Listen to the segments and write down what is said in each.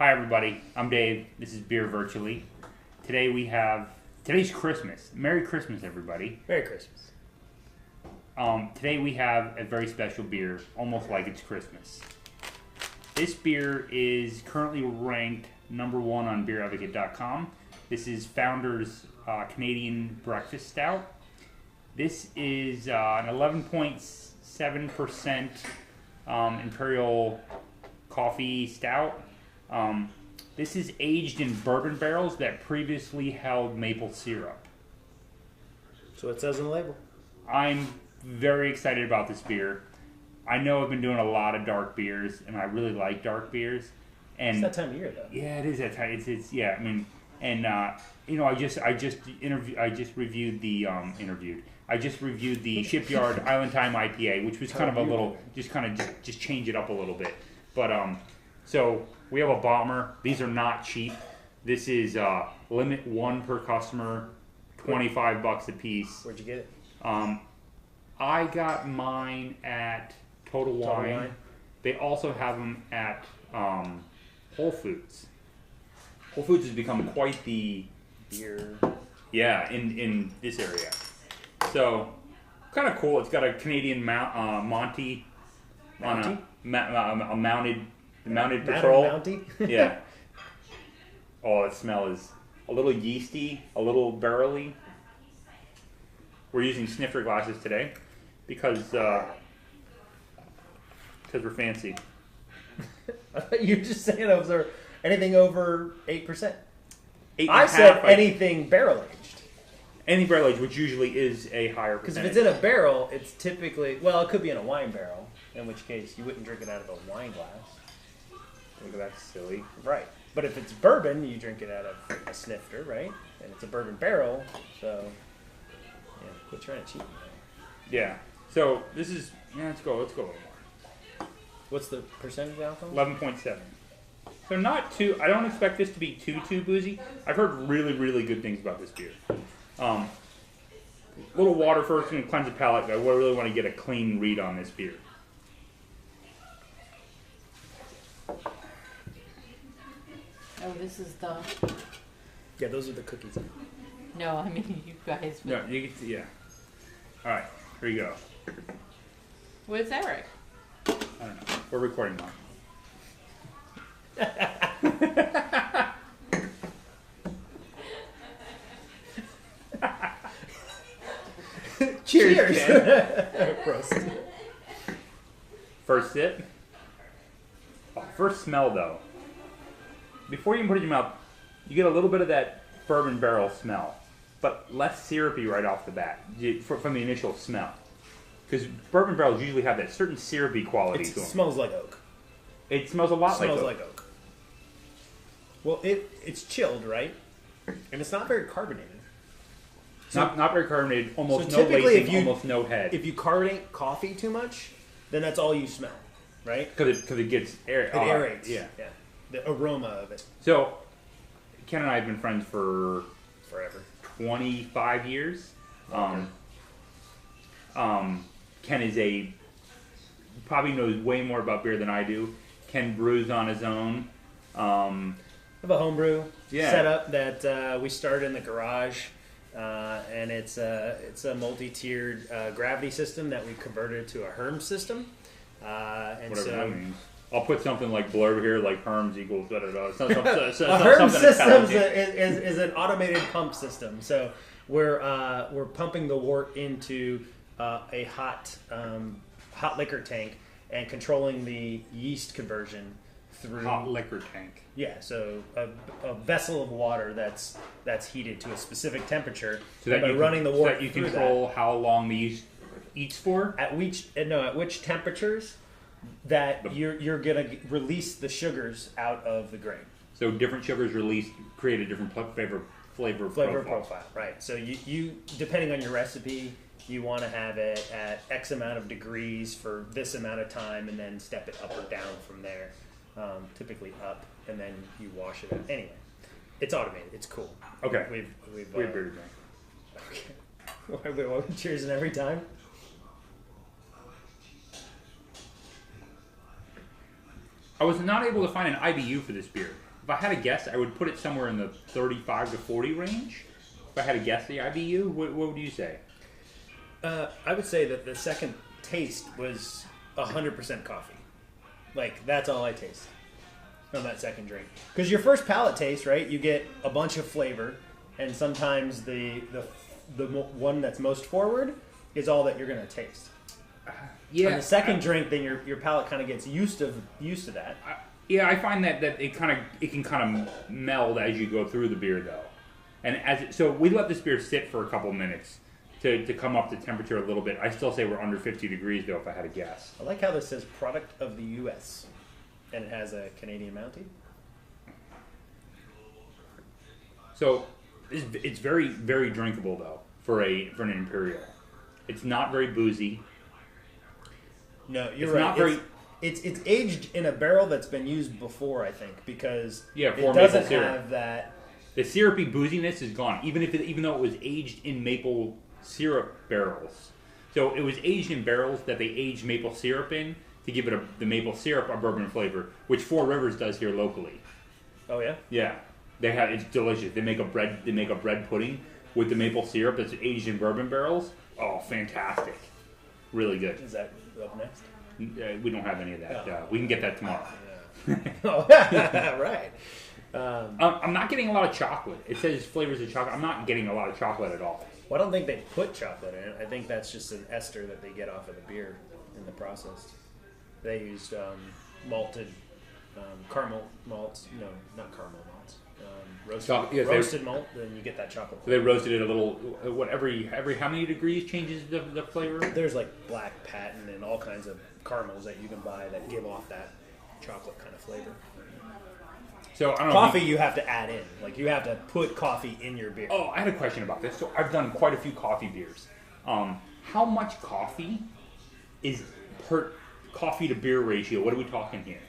Hi everybody, I'm Dave. This is Beer Virtually. Today's Christmas. Merry Christmas, everybody. Merry Christmas. Today we have a very special beer, almost like it's Christmas. This beer is currently ranked number 1 on beeradvocate.com. This is Founder's Canadian Breakfast Stout. This is an 11.7% Imperial Coffee Stout. This is aged in bourbon barrels that previously held maple syrup. So it says on the label. I'm very excited about this beer. I know I've been doing a lot of dark beers, and I really like dark beers. And it's that time of year, though. Yeah, it is that time. It's yeah. I mean, and I just reviewed the Shipyard Island Time IPA, which was kind of a little just change it up a little bit. But so we have a bomber. These are not cheap. This is limit 1 per customer, $25 a piece. Where'd you get it? I got mine at Total Wine. They also have them at Whole Foods. Whole Foods has become quite the beer. Yeah, in this area. So kind of cool. It's got a Canadian Monty on a mounted patrol. Mounty? Yeah. Oh, the smell is a little yeasty, a little barrely. We're using snifter glasses today because we're fancy. I thought you were just saying those are anything over 8%. I said anything barrel aged. Any barrel aged, which usually is a higher percentage. Because if it's in a barrel, it's typically, well, it could be in a wine barrel, in which case you wouldn't drink it out of a wine glass. That's silly. Right. But if it's bourbon, you drink it out of a snifter, right? And it's a bourbon barrel, so yeah, quit trying to cheat me. Yeah. So this is let's go a little more. What's the percentage alcohol? 11.7. So not too. I don't expect this to be too boozy. I've heard really, really good things about this beer. A little water first and cleanse the palate. I really want to get a clean read on this beer. Oh, this is the... Yeah, those are the cookies. No, I mean you guys. No, you get to, yeah. All right, here you go. Where's Eric? I don't know. We're recording now. Cheers. First sip. Oh, first smell, though. Before you even put it in your mouth, you get a little bit of that bourbon barrel smell, but less syrupy right off the bat from the initial smell. Because bourbon barrels usually have that certain syrupy quality to them. It smells like oak. It smells a lot like oak. Smells like oak. Well, it's chilled, right? And it's not very carbonated. So, not very carbonated, almost so no lacing, almost no head. If you carbonate coffee too much, then that's all you smell, right? Because it gets air. It aerates. Yeah. The aroma of it. So, Ken and I have been friends for forever. 25 years. Ken probably knows way more about beer than I do. Ken brews on his own. I have a homebrew setup that we started in the garage, and it's a multi-tiered gravity system that we converted to a Herm system. Whatever that means. I'll put something like blurb here, like Herms equals da da da. A Herm system is an automated pump system. So we're pumping the wort into a hot liquor tank and controlling the yeast conversion through hot liquor tank. Yeah, so a vessel of water that's heated to a specific temperature. So that by running the wort, so that you control how long the yeast eats for. At which temperatures that you're gonna release the sugars out of the grain. So different sugars released create a different flavor profile. Right. So you depending on your recipe, you want to have it at X amount of degrees for this amount of time, and then step it up or down from there. Typically up, and then you wash it out. Anyway, it's automated. It's cool. Okay. We've beer to drink. Okay. Wait, what? Cheers every time. I was not able to find an IBU for this beer. I had to guess, I would put it somewhere in the 35 to 40 range. If I had to guess the IBU, what would you say? I would say that the second taste was 100% coffee. Like, that's all I taste on that second drink. Because your first palate taste, right, you get a bunch of flavor, and sometimes the one that's most forward is all that you're going to taste. Yeah. And the second drink, then your palate kind of gets used to that. Yeah, I find that it can kind of meld as you go through the beer, though. And so we let this beer sit for a couple minutes to come up to temperature a little bit. I still say we're under 50 degrees, though, if I had to guess. I like how this says product of the U.S. and it has a Canadian Mountie. So it's very, very drinkable, though, for an Imperial. It's not very boozy. No, you're It's right. not very... It's aged in a barrel that's been used before, I think, because Yeah, it for doesn't maple syrup. have that. The syrupy booziness is gone, even though it was aged in maple syrup barrels. So it was aged in barrels that they aged maple syrup in to give it the maple syrup a bourbon flavor, which Four Rivers does here locally. Oh yeah. Yeah, it's delicious. They make a bread pudding with the maple syrup that's aged in bourbon barrels. Oh, fantastic! Really good. Is that up next? We don't have any of that. Oh. We can get that tomorrow. Oh, right. I'm not getting a lot of chocolate. It says flavors of chocolate. I'm not getting a lot of chocolate at all. Well, I don't think they put chocolate in it. I think that's just an ester that they get off of the beer in the process. They used malted caramel malts. No, not caramel malts. Roasted malt. Then you get that chocolate. So they roasted it a little. Every how many degrees changes the flavor? There's like black patent and all kinds of caramels that you can buy that give off that chocolate kind of flavor. So I don't know. Coffee you have to add in. Like you have to put coffee in your beer. Oh, I had a question about this. So I've done quite a few coffee beers. How much coffee is per coffee to beer ratio? What are we talking here?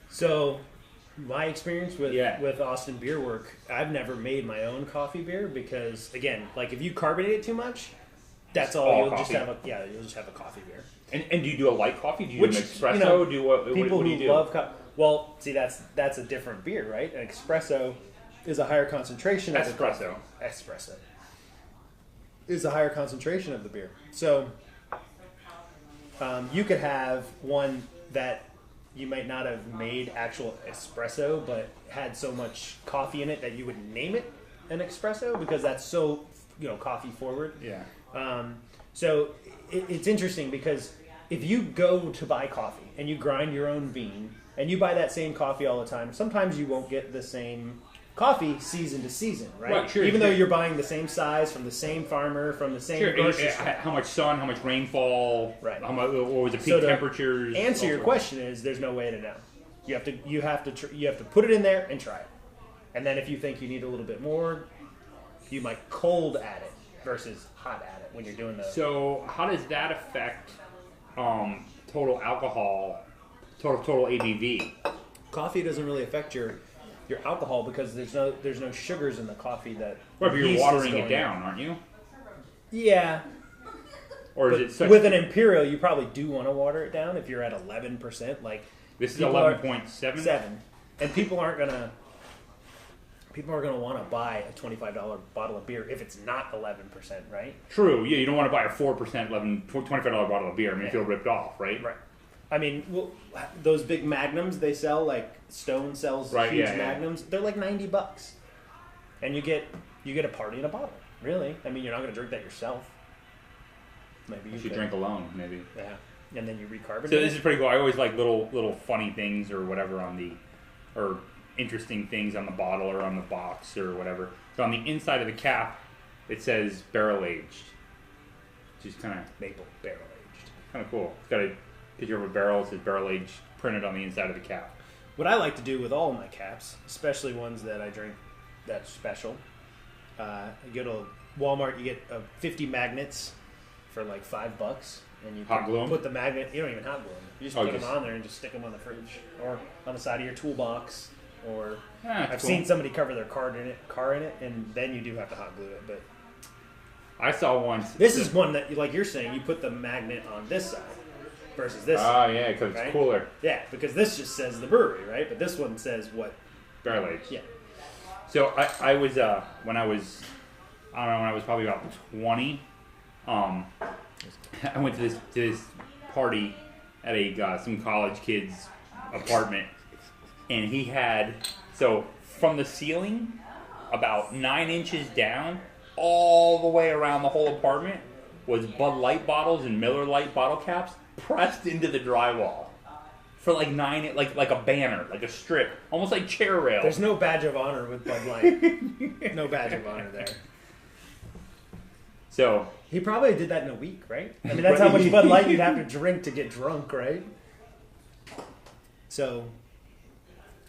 So my experience with Austin Beer Work, I've never made my own coffee beer because, again, like if you carbonate it too much, that's all you'll coffee. You'll just have a coffee beer. And do you do a light coffee? Do you do an espresso? People what do you who do? love coffee. Well, see, that's a different beer, right? An espresso is a higher concentration of Espresso. Espresso is a higher concentration of the beer. So you could have one that you might not have made actual espresso, but had so much coffee in it that you would name it an espresso because that's so coffee forward. Yeah. So it's interesting because if you go to buy coffee and you grind your own bean and you buy that same coffee all the time, sometimes you won't get the same coffee season to season, right? Right, sure, Even sure. though you're buying the same size from the same farmer, from the same grocery store. How much sun, how much rainfall, Right. How much, what was the peak So to temperatures? Answer your question is there's no way to know. You have to put it in there and try it, and then if you think you need a little bit more, you might cold add it versus hot add it when you're doing the. So how does that affect total alcohol, total ABV? Coffee doesn't really affect your alcohol because there's no sugars in the coffee that. Well, but you're yeast is watering going it down, aren't you? Yeah. Or But is it such, with an Imperial, you probably do want to water it down if you're at 11%. Like this is people are- 11.7? and people aren't gonna want to buy a $25 bottle of beer if it's not 11%, right? True. Yeah, you don't want to buy a 4% $25 bottle of beer. I mean, you feel ripped off, right? Right. I mean, those big magnums they sell, like Stone sells Right, huge yeah. magnums. They're like $90, and you get a party in a bottle. Really? I mean, you're not going to drink that yourself. Maybe you You should could. drink alone, maybe. Yeah, and then you recarbonate. So this it. is pretty cool. I always like little funny things or whatever or interesting things on the bottle or on the box or whatever. So on the inside of the cap, it says barrel aged, which is kind of maple barrel aged. Kind of cool. It's got a picture of a barrel. It says barrel aged printed on the inside of the cap. What I like to do with all my caps, especially ones that I drink that's special, you go to Walmart, you get 50 magnets for like $5, and you Hot glue 'em? put the magnet. You don't even hot glue them. You just Oh, put just- them on there and just stick them on the fridge or on the side of your toolbox. Or That's I've cool. seen somebody cover their car in it, and then you do have to hot glue it. But I saw once. this is one that, like you're saying, you put the magnet on this side versus this. Oh yeah, because Right? it's cooler. Yeah, because this just says the brewery, right? But this one says what Barrel aged. Yeah. So I was when I was probably about 20. I went to this party at some college kid's apartment, and he had from the ceiling about 9 inches down, all the way around the whole apartment was Bud Light bottles and Miller Lite bottle caps pressed into the drywall for like a banner, like a strip, almost like chair rail. There's no badge of honor with Bud Light. No badge of honor there. So he probably did that in a week, right? I mean, that's how much Bud Light you'd have to drink to get drunk, right? So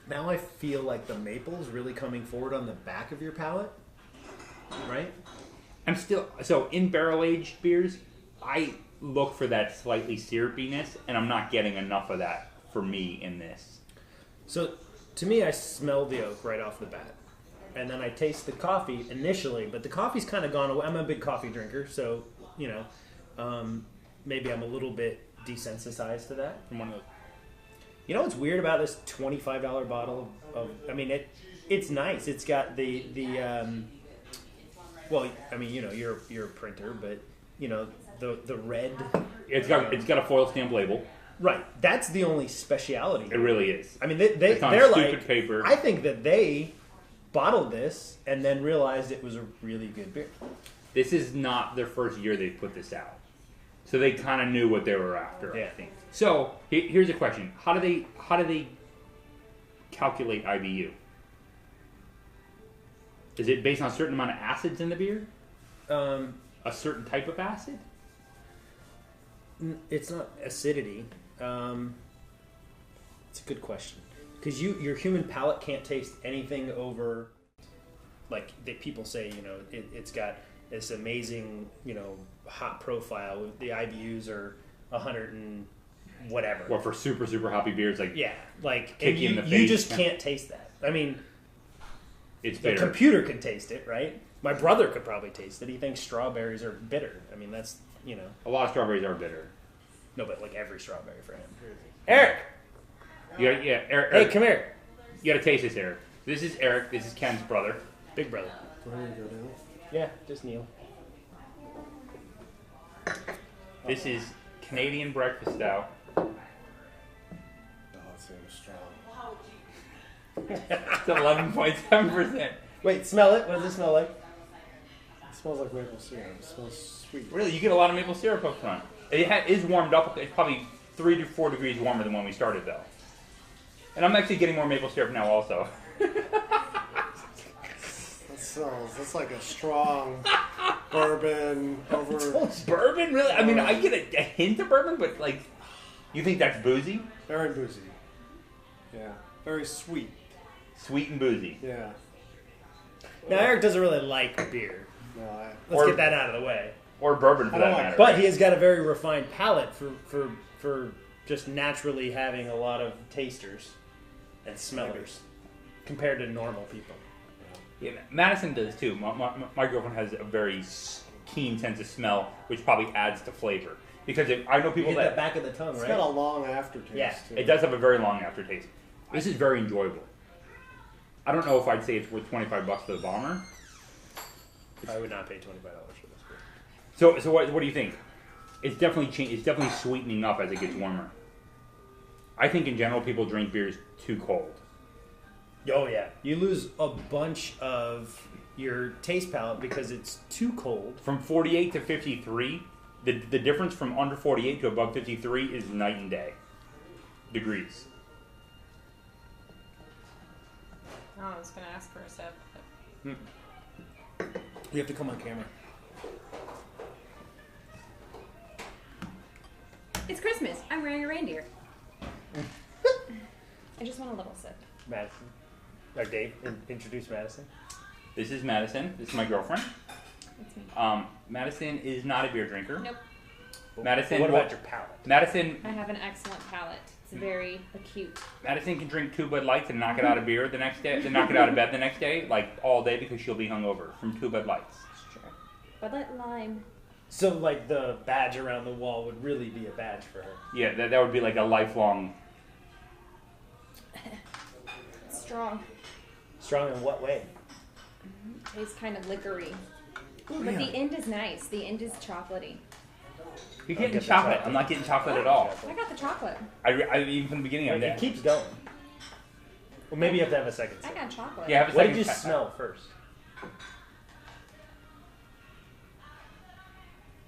now I feel like the maple's really coming forward on the back of your palate, right? I'm still in barrel aged beers. I look for that slightly syrupiness, and I'm not getting enough of that for me in this. So to me, I smell the oak right off the bat. And then I taste the coffee initially, but the coffee's kind of gone away. I'm a big coffee drinker, so, maybe I'm a little bit desensitized to that. From one of those. You know what's weird about this $25 bottle of it's nice. It's got the you're a printer, but, the red. It's got a foil stamp label. Right. That's the only speciality. It really is. I mean, it's on they're stupid like paper. I think that they bottled this and then realized it was a really good beer. This is not their first year they put this out, so they kind of knew what they were after. Yeah. I think. So here's a question: How do they calculate IBU? Is it based on a certain amount of acids in the beer? A certain type of acid? It's not acidity. It's a good question. Because your human palate can't taste anything over, like people say, it's got this amazing, hot profile. The IBUs are 100 and whatever. Or for super, super hoppy beers, like kick you in the face. You just can't taste that. I mean, it's bitter. The computer can taste it, right? My brother could probably taste it. He thinks strawberries are bitter. I mean, that's, A lot of strawberries are bitter. No, but like every strawberry for him. Eric! Eric. Hey, come here. You gotta taste this, Eric. This is Eric. This is Ken's brother. Big brother. Where do you go down? Yeah, just kneel. This is Canadian Breakfast Stout. Oh, it seems strong. It's 11.7%. Wait, smell it. What does it smell like? It smells like maple syrup. It smells sweet. Really, you get a lot of maple syrup up front. It is warmed up. It's probably 3 to 4 degrees warmer than when we started, though. And I'm actually getting more maple syrup now, also. That's like a strong bourbon over. Bourbon, really? I mean, I get a hint of bourbon, but you think that's boozy? Very boozy. Yeah. Very sweet. Sweet and boozy. Yeah. Now, Eric doesn't really like beer. No, Let's get that out of the way. Or bourbon, for that matter. But he has got a very refined palate for just naturally having a lot of tasters and smellers compared to normal people. Yeah, Madison does too. My girlfriend has a very keen sense of smell, which probably adds to flavor. Because I know people that back of the tongue, it's right? got a long aftertaste. Yeah, too. It does have a very long aftertaste. This is very enjoyable. I don't know if I'd say it's worth $25 for the bomber. I would not pay $25 for this beer. So what do you think? It's definitely sweetening up as it gets warmer. I think in general people drink beers too cold. Oh yeah, you lose a bunch of your taste palate because it's too cold. From 48 to 53, the difference from under 48 to above 53 is night and day. Degrees. Oh, I was going to ask for a sip. You have to come on camera. It's Christmas. I'm wearing a reindeer. I just want a little sip. Madison. Or Dave, introduce Madison. This is Madison. This is my girlfriend. It's me. Madison is not a beer drinker. Nope. Madison, what about your palate? Madison, I have an excellent palate. It's very acute. Madison can drink 2 Bud Lights and knock it out of beer the next day, then knock it out of bed the next day, all day, because she'll be hungover from 2 Bud Lights. Sure. Bud Light Lime. So, the badge around the wall would really be a badge for her. Yeah, that would be like a lifelong. It's strong. Strong in what way? Tastes kind of liquory. But the end is nice. The end is chocolatey. You're getting get the chocolate. chocolate. I'm not getting chocolate at all. I got the chocolate. I even from the beginning of It that. keeps going. Well, maybe you have to have a second I sip. got chocolate. Yeah, have a What second did you try. smell first?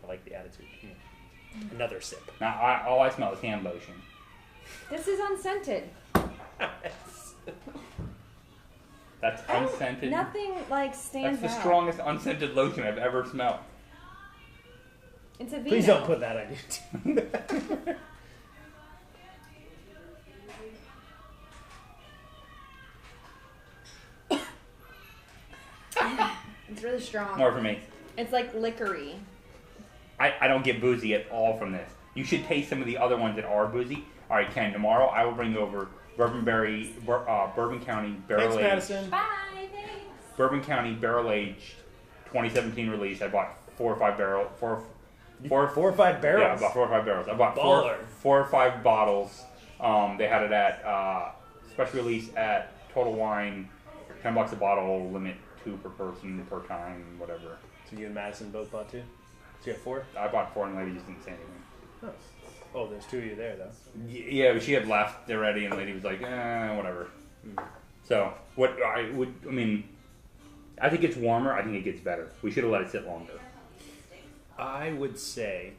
I like the attitude. Another sip. Now, all I smell is hand lotion. This is unscented. That's unscented. Nothing like That's stands the out. strongest unscented lotion I've ever smelled. It's a vino. Please don't put that on YouTube. It's really strong. More for me. It's like liquory. I don't get boozy at all from this. You should taste some of the other ones that are boozy. All right, Ken, tomorrow I will bring over Bourbon County Barrel Thanks, Aged. Madison. Bye, thanks. Bourbon County Barrel Aged 2017 release. I bought 4 or 5 barrels. 4 or 5 barrels. Yeah, I bought 4 or 5 barrels. I bought Baller. 4 or 5 bottles. They had it at special release at Total Wine, $10 a bottle, limit 2 per person per time, whatever. So you and Madison both bought 2? So you have 4? I bought 4 and the lady just didn't say anything. Oh, there's 2 of you there though. Yeah, but she had left already, and the lady was like, whatever. So I think it's warmer. I think it gets better. We should have let it sit longer. I would say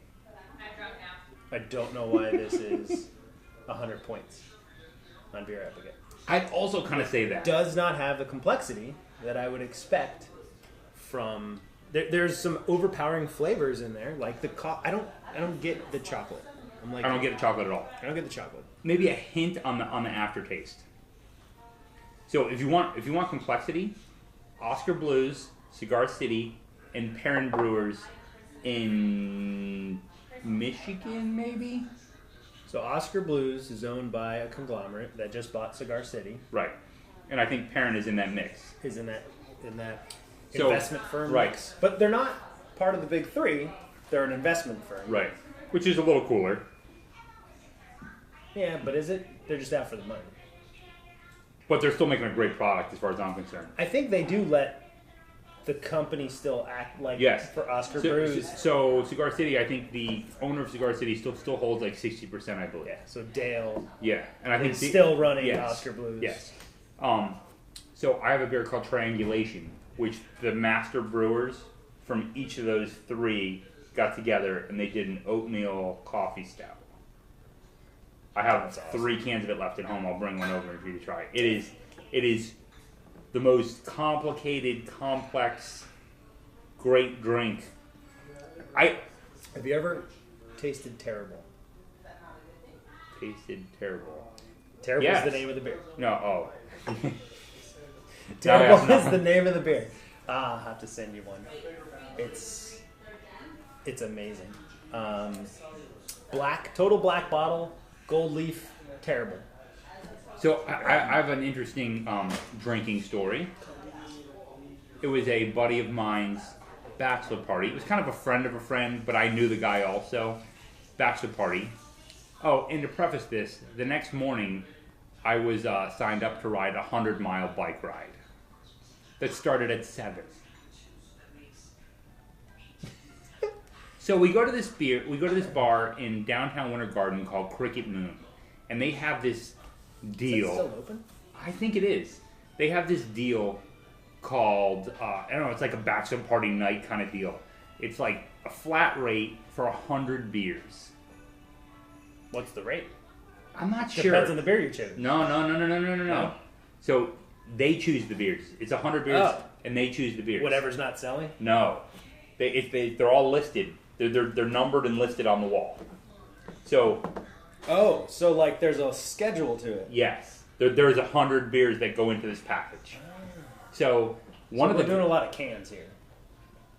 I don't know why this is 100 points on Beer Advocate. I'd also kind of say that. Does not have the complexity that I would expect from. There's some overpowering flavors in there, like the I don't get the chocolate. I'm like I don't get the chocolate at all. I don't get the chocolate. Maybe a hint on the aftertaste. So if you want complexity, Oscar Blues, Cigar City, and Perrin Brewers in Michigan, maybe. So Oscar Blues is owned by a conglomerate that just bought Cigar City. Right, and I think Perrin is in that mix. Is in that So, investment firm right. mix. But they're not part of the big 3. They're an investment firm. Right, which is a little cooler. Yeah, but is it? They're just out for the money. But they're still making a great product as far as I'm concerned. I think they do let the company still act like Yes. for Oscar So, Brews. so Cigar City, I think the owner of Cigar City still holds like 60%, I believe. Yeah, so Dale Yeah, and I think is still running yes. Oscar Blues. Yes. So I have a beer called Triangulation, which the master brewers from each of those 3 got together and they did an oatmeal coffee stout. I have That's awesome. 3 cans of it left at home. I'll bring one over for you to try. It is the most complicated, complex, great drink. Have you ever tasted Terrible? Tasted terrible. Terrible Yes. is the name of the beer. No, Terrible No, is the name of the beer. I'll have to send you one. It's amazing. Total black bottle, gold leaf, Terrible. So I have an interesting drinking story. It was a buddy of mine's bachelor party. It was kind of a friend, but I knew the guy also. Bachelor party. Oh, and to preface this, the next morning I was signed up to ride a 100-mile bike ride that started at 7. So we go to this bar in downtown Winter Garden called Cricket Moon, and they have this deal. Is it still open? I think it is. They have this deal called I don't know. It's like a bachelor party night kind of deal. It's like a flat rate for 100 beers. What's the rate? I'm not sure. Depends on the beer you choose. No. No? So they choose the beers. It's 100 beers, Oh. and they choose the beers. Whatever's not selling. No, they're all listed. They're numbered and listed on the wall. So Oh, so like there's a schedule to it. yes, there's 100 beers that go into this package. So one of we're the doing a lot of cans here.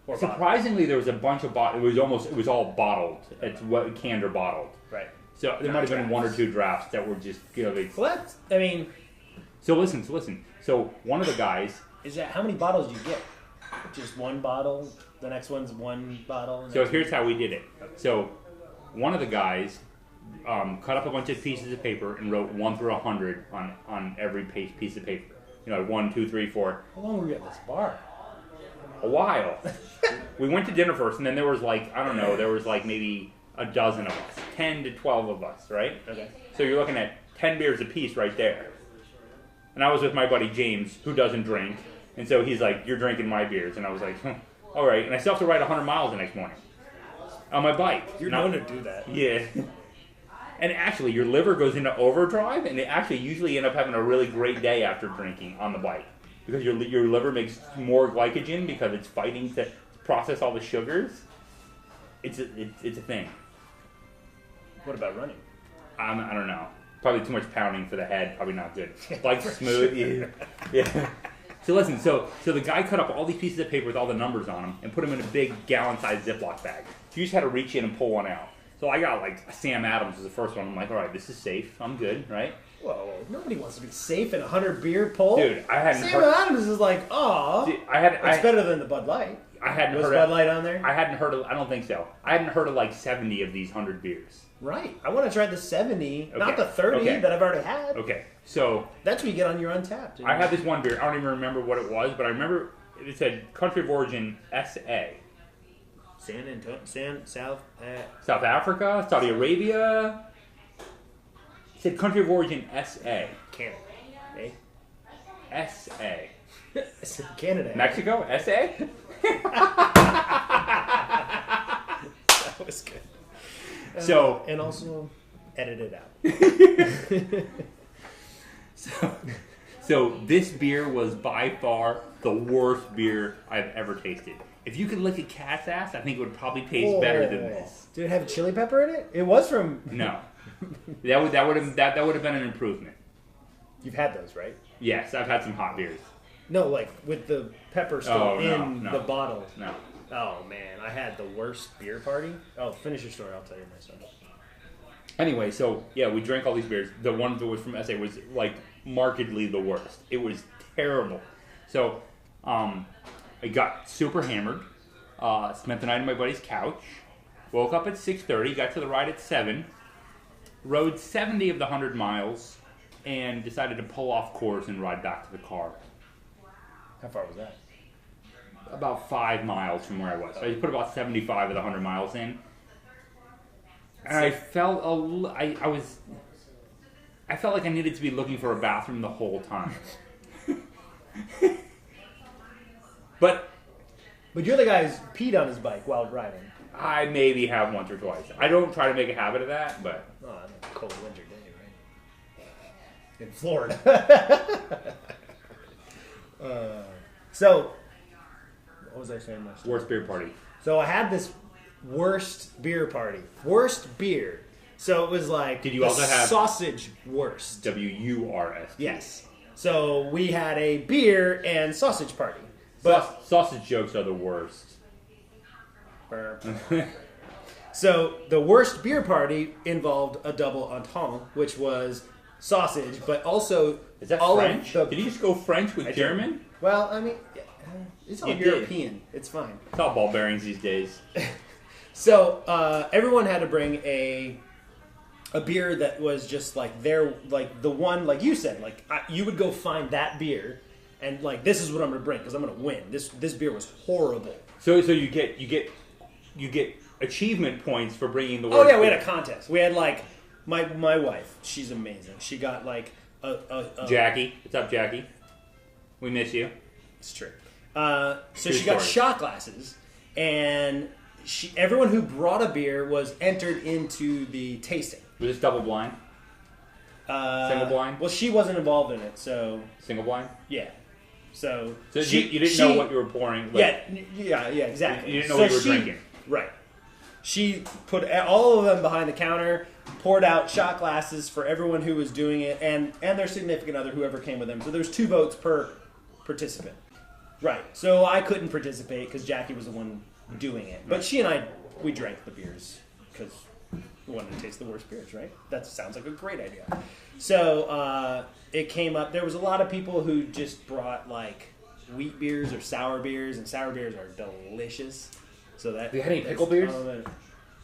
Or bottles. surprisingly there was a bunch of it was all bottled. It's what canned or bottled. Right. So there Not might have been 1 or drafts. 2 drafts that were just they. Well, that's. I mean, So listen. So one of the guys. is that how many bottles do you get? Just one bottle. The next one's one bottle. And So next- here's how we did it. So one of the guys cut up a bunch of pieces of paper and wrote 1 through 100 on every piece of paper. You know, 1, 2, 3, 4. How long were you at this bar? A while. We went to dinner first, and then there was like, I don't know, there was like maybe a dozen of us. 10 to 12 of us, right? Okay. So you're looking at 10 beers apiece right there. And I was with my buddy James, who doesn't drink. And so he's like, you're drinking my beers. And I was like, all right. And I still have to ride 100 miles the next morning on my bike. You're known to do that. Yeah. And actually, your liver goes into overdrive, and it actually usually end up having a really great day after drinking on the bike. Because your liver makes more glycogen because it's fighting to process all the sugars. It's a thing. What about running? I don't know. Probably too much pounding for the head. Probably not good. Like smooth. Sure. Yeah. So listen. So the guy cut up all these pieces of paper with all the numbers on them and put them in a big gallon-sized Ziploc bag. So you just had to reach in and pull one out. So I got like Sam Adams as the first one. I'm like, all right, this is safe. I'm good, right? Whoa, nobody wants to be safe in a 100 beer pull. Dude, I hadn't Sam Adams is like, aw. It's better than the Bud Light. I hadn't Was heard Bud Light on there? I hadn't heard of. I don't think so. I hadn't heard of like 70 of these 100 beers. Right. I want to try the 70, Okay. not the 30 Okay. that I've already had. Okay, so That's what you get on your Untapped. I had this one beer. I don't even remember what it was, but I remember it said Country of Origin SA. San Antonio, South Africa, Saudi Arabia. It said Country of Origin SA. Canada. Eh? SA. Canada. Mexico? SA? That was good. So and also edit it out. So this beer was by far the worst beer I've ever tasted. If you could lick a cat's ass, I think it would probably taste better than this. Did it have chili pepper in it? It was from. No, that would have been an improvement. You've had those, right? Yes, I've had some hot beers. No, like with the pepper still Oh, no, in no. the bottle. No, Oh man, I had the worst beer party. Oh, finish your story. I'll tell you myself. Anyway, so yeah, we drank all these beers. The one that was from SA was like markedly the worst. It was terrible. So I got super hammered. Spent the night on my buddy's couch. Woke up at 6:30. Got to the ride at 7. Rode 70 of the 100 miles, and decided to pull off course and ride back to the car. How far was that? About 5 miles from where I was. So I put about 75 of the 100 miles in. And I felt I felt like I needed to be looking for a bathroom the whole time. But you're the guy who's peed on his bike while riding. I maybe have once or twice. I don't try to make a habit of that, but Oh, on a cold winter day, right? In Florida. So, what was I saying? worst beer party. So I had this worst beer party. Worst beer. So it was like Did you the also have- sausage worst? WURS. Yes. So we had a beer and sausage party. But Sausage jokes are the worst. So the worst beer party involved a double entente, which was sausage, but also Is that all French? of the. Did you just go French with I did. German? Well, I mean, it's all You did. European. It's fine. It's all ball bearings these days. So everyone had to bring a beer that was just like the one, like you said, like you would go find that beer, and like this is what I'm gonna bring because I'm gonna win. This beer was horrible. So you get achievement points for bringing the Oh worst yeah, we had beer. a contest. We had like my wife. She's amazing. She got like a Jackie. What's up, Jackie? We miss you. It's true. So True she got story. shot glasses, and everyone who brought a beer was entered into the tasting. Was this double blind? Single blind? Well, she wasn't involved in it, so Single blind? yeah. So you didn't know what you were pouring? Like, yeah, exactly. You didn't know what you were drinking. Right. She put all of them behind the counter, poured out shot glasses for everyone who was doing it, and their significant other, whoever came with them. So there was 2 votes per participant. Right. So I couldn't participate because Jackie was the one doing it. But she and I, we drank the beers because we wanted to taste the worst beers, right? That sounds like a great idea. So it came up. There was a lot of people who just brought like wheat beers or sour beers, and sour beers are delicious. So that. You had any pickle beers?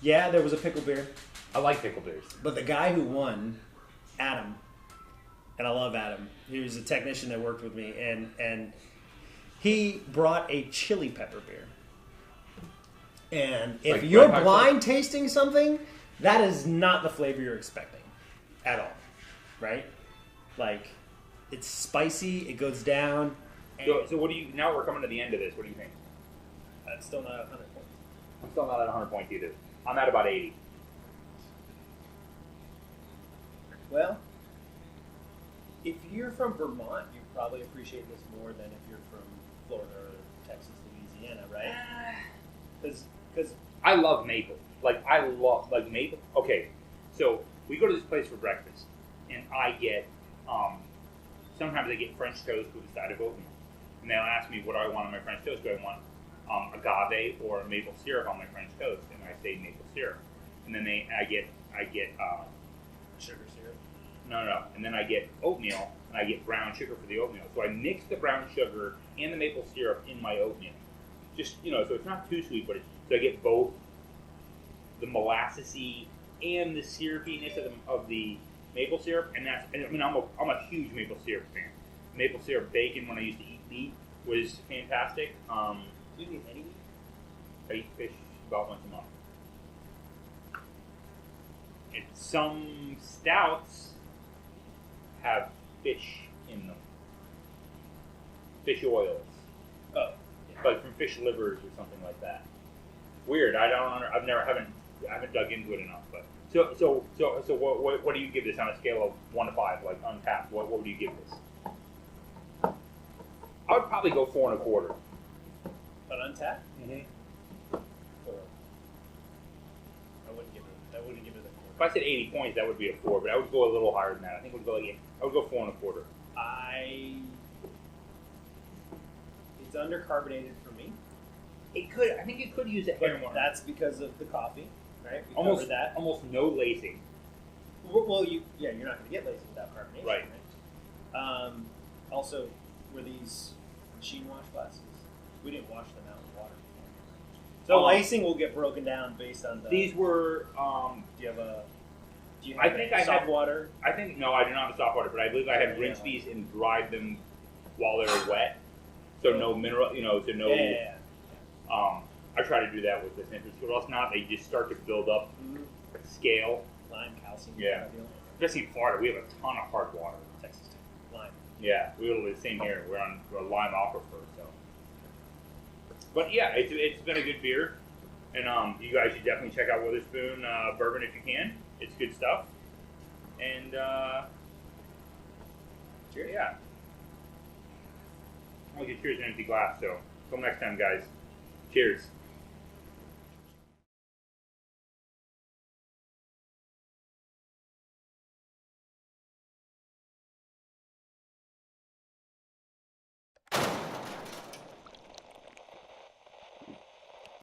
Yeah, there was a pickle beer. I like pickle beers. But the guy who won, Adam, and I love Adam. He was a technician that worked with me, and he brought a chili pepper beer. And if Like you're red pepper? blind tasting something, that is not the flavor you're expecting at all, right? Like, it's spicy, it goes down. So what do you? Now we're coming to the end of this. What do you think? That's still not 100 points. I'm still not at 100 points either. I'm at about 80. Well, if you're from Vermont, you probably appreciate this more than if you're from Florida or Texas, Louisiana, right? Because I love maple. Like maple. Okay, so we go to this place for breakfast, and I get sometimes I get French toast with a side of oatmeal, and they'll ask me what do I want on my French toast. Do I want agave or maple syrup on my French toast? And I say maple syrup, and then I get sugar syrup. No. And then I get oatmeal, and I get brown sugar for the oatmeal. So I mix the brown sugar and the maple syrup in my oatmeal. Just, so it's not too sweet, but so I get both the molassesy and the syrupiness of the maple syrup. And I'm a huge maple syrup fan. Maple syrup bacon when I used to eat meat was fantastic. Do you eat any meat? I eat fish about once a month. And some stouts have fish in them. Fish oils. Oh. Like from fish livers or something like that. Weird. I haven't dug into it enough. But so what do you give this on a scale of 1 to 5? Like untapped, what would you give this? I would probably go 4 1/4. But untapped? Mm-hmm. 4. I wouldn't give it a 4. If I said 80 points, that would be a 4. But I would go a little higher than that. I think I would go 4 1/4. It's undercarbonated for me. I think it could use a hair more. That's because of the coffee, right? We Almost covered that. almost no lacing. Well, you're not going to get lazy without carbonation, Right. Also, were these machine wash glasses? We didn't wash them out with water. So lacing will get broken down based on the. These were. Do you have I think I soft had water? No, I do not have soft water, but I believe I had rinsed these and dried them while they were wet, so no mineral, so no. Yeah. I try to do that with this citrus, or else not, they just start to build up scale. Lime, calcium. Yeah. Especially in Florida, we have a ton of hard water. Texas too. Lime. Yeah, we have the same here. We're on a lime aquifer, so. But yeah, it's been a good beer, and you guys should definitely check out Witherspoon bourbon if you can. It's good stuff, and cheers. Yeah. I'll get cheers in an empty glass. So until next time, guys. Cheers.